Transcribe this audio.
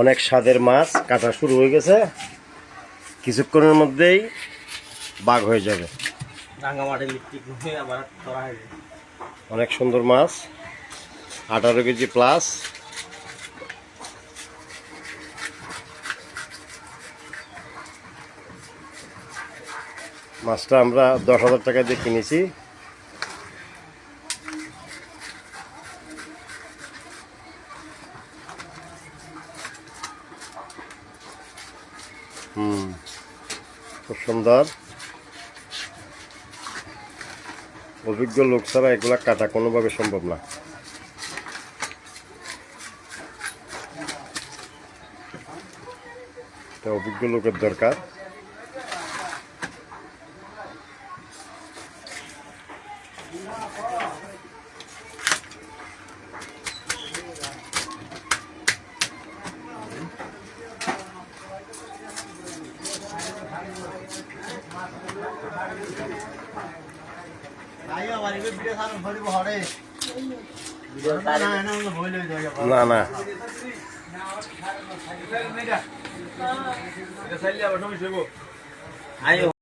অনেক স্বাদের মাছ কাটা শুরু হয়ে গেছে, কিছুক্ষণের মধ্যেই বাঘ হয়ে যাবে। অনেক সুন্দর মাছ, 18 কেজি প্লাস। মাছটা আমরা 10,000 টাকা দিয়ে কিনেছি। খুব সুন্দর। অভিজ্ঞ লোক ছাড়া এগুলা কাটা কোনোভাবে সম্ভব না। অভিজ্ঞ লোকের দরকার। না না